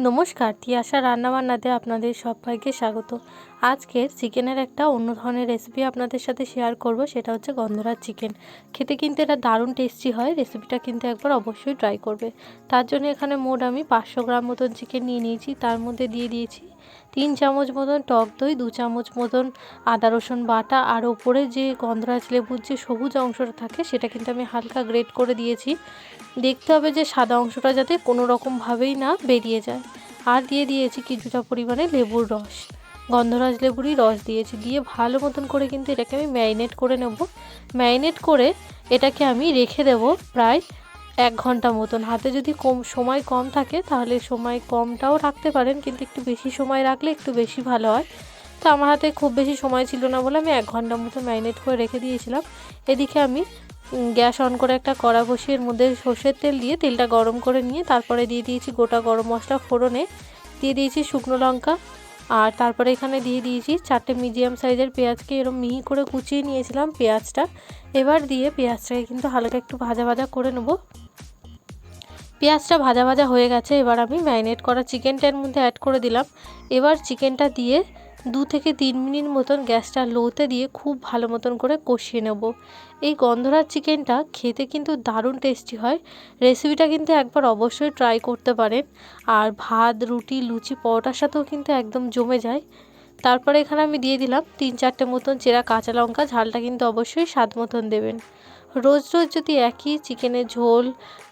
নমস্কার, তিয়াশা রান্নাবান্নাতে আপনাদের সবাইকে স্বাগত। আজকের চিকেনের একটা অন্য ধরনের রেসিপি আপনাদের সাথে শেয়ার করব, সেটা হচ্ছে গন্ধরাজ চিকেন। খেতে কিন্তু এটা দারুণ টেস্টি হয়। রেসিপিটা কিন্তু একবার অবশ্যই ট্রাই করবে। তার জন্য এখানে মোট আমি 500 গ্রাম মতন চিকেন নিয়ে নিয়েছি। তার মধ্যে দিয়ে দিয়েছি 3 চামচ মতন টক দই, 2 চামচ মতন আদা রসুন বাটা, আর ওপরে যে গন্ধরাজ লেবুর যে সবুজ অংশটা থাকে সেটা কিন্তু আমি হালকা গ্রেট করে দিয়েছি। দেখতে হবে যে সাদা অংশটা যাতে কোনো রকমভাবেই না বেরিয়ে যায়। আর দিয়ে দিয়েছি কিছুটা পরিমাণে লেবুর রস, গন্ধরাজ লেবুরই রস দিয়েছি। দিয়ে ভালো মতন করে কিন্তু এটাকে আমি ম্যারিনেট করে নেব। ম্যারিনেট করে এটাকে আমি রেখে দেব প্রায় 1 ঘন্টা মতন। হাতে যদি সময় কম থাকে তাহলে সময় কমটাও রাখতে পারেন, কিন্তু একটু বেশি সময় রাখলে একটু বেশি ভালো হয়। তো আমার হাতে খুব বেশি সময় ছিল না বলে আমি 1 ঘন্টা মতো ম্যারিনেট করে রেখে দিয়েছিলাম। এদিকে আমি গ্যাস অন করে একটা কড়া বসিয়ে এর মধ্যে সর্ষের তেল দিয়ে তেলটা গরম করে নিয়ে তারপরে দিয়ে দিয়েছি গোটা গরম মশলা ফোড়নে, দিয়ে দিয়েছি শুকনো লঙ্কা, আর তারপরে এখানে দিয়ে দিয়েছি 4টে মিডিয়াম সাইজের পেঁয়াজকে এরকম মিহি করে কুচিয়ে নিয়েছিলাম পেঁয়াজটা। এবার দিয়ে পেঁয়াজটাকে কিন্তু হালকা একটু ভাজা ভাজা করে নেব। পেঁয়াজটা ভাজা ভাজা হয়ে গেছে, এবার আমি ম্যারিনেট করা চিকেনটার মধ্যে অ্যাড করে দিলাম। এবার চিকেনটা দিয়ে 2 থেকে 3 মিনিট মতন গ্যাসটা লোতে দিয়ে খুব ভালো মতন করে কষিয়ে নেব। এই গন্ধরাজ চিকেনটা খেতে কিন্তু দারুণ টেস্টি হয়। রেসিপিটা কিন্তু একবার অবশ্যই ট্রাই করতে পারেন। আর ভাত, রুটি, লুচি, পরোটার সাথেও কিন্তু একদম জমে যায়। তারপরে এখানে আমি দিয়ে দিলাম 3-4টে মতন চেরা কাঁচা লঙ্কা। ঝালটা কিন্তু অবশ্যই স্বাদ মতন দেবেন। রোজ রোজ যদি একই চিকেনের ঝোল,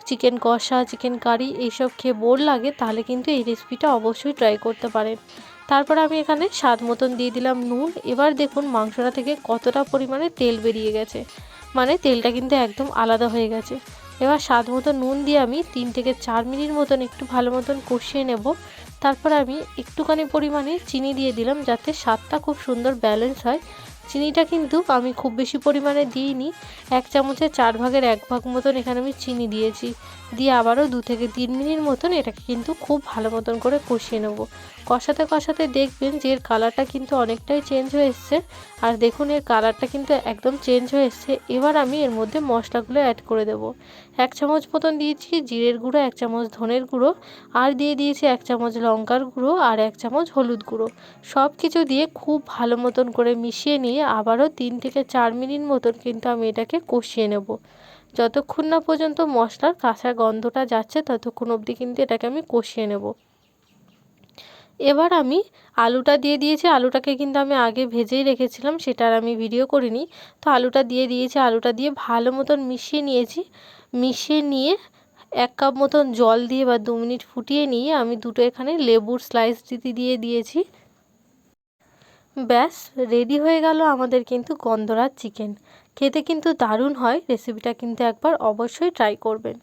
চিকেন কষা, চিকেন কারি এইসব খেয়ে বোর লাগে তাহলে কিন্তু এই রেসিপিটা অবশ্যই ট্রাই করতে পারেন। তারপর আমি এখানে স্বাদ মতন দিয়ে দিলাম নুন। এবার দেখুন মাংসটা থেকে কতটা পরিমাণে তেল বেরিয়ে গেছে, মানে তেলটা কিন্তু একদম আলাদা হয়ে গেছে। এবার স্বাদ মতো নুন দিয়ে আমি 3 থেকে 4 মিনিট মতন একটু ভালো মতন কষিয়ে নেব। তারপর আমি একটুখানি পরিমাণে চিনি দিয়ে দিলাম যাতে স্বাদটা খুব সুন্দর ব্যালেন্স হয়। চিনিটা কিন্তু আমি খুব বেশি পরিমাণে দিইনি, 1 চামচের 4 ভাগের 1 ভাগ মতন এখানে আমি চিনি দিয়েছি। দিয়ে আবারও 2 থেকে 3 মিনিট মতন এটাকে কিন্তু খুব ভালো মতন করে কষিয়ে নেব। কষাতে কষাতে দেখবেন যে এর কালারটা কিন্তু অনেকটাই চেঞ্জ হয়ে এসছে। আর দেখুন এর কালারটা কিন্তু একদম চেঞ্জ হয়ে এসছে। এবার আমি এর মধ্যে মশলাগুলো অ্যাড করে দেব। 1 চামচ মতন দিয়েছি জিরের গুঁড়ো, 1 চামচ ধনের গুঁড়ো, আর দিয়ে দিয়েছি 1 চামচ লঙ্কার গুঁড়ো, আর 1 চামচ হলুদ গুঁড়ো। সব কিছু দিয়ে খুব ভালো মতন করে মিশিয়ে নিয়ে আবারও 3 থেকে 4 মিনিট মতন কিন্তু আমি এটাকে কষিয়ে নেব। যতক্ষণ না পর্যন্ত মশলার কাঁচা গন্ধটা যাচ্ছে ততক্ষণ অবধি কিন্তু এটাকে আমি কষিয়ে নেব। এবার আমি আলুটা দিয়ে দিয়েছি। আলুটাকে কিন্তু আমি আগে ভেজেই রেখেছিলাম, সেটা আর আমি ভিডিও করিনি। তো আলুটা দিয়ে দিয়েছি, আলুটা দিয়ে ভালো মতন মিশিয়ে নিয়েছি। মিশিয়ে নিয়ে 1 কাপ মতন জল দিয়ে বা 2 মিনিট ফুটিয়ে নিয়ে আমি দুটো এখানে লেবুর স্লাইস দিয়ে দিয়েছি। ব্যাস রেডি হয়ে গেল আমাদের কিন্তু গন্ধরাজ চিকেন। খেতে কিন্তু দারুণ হয়। রেসিপিটা কিন্তু একবার অবশ্যই ট্রাই করবেন।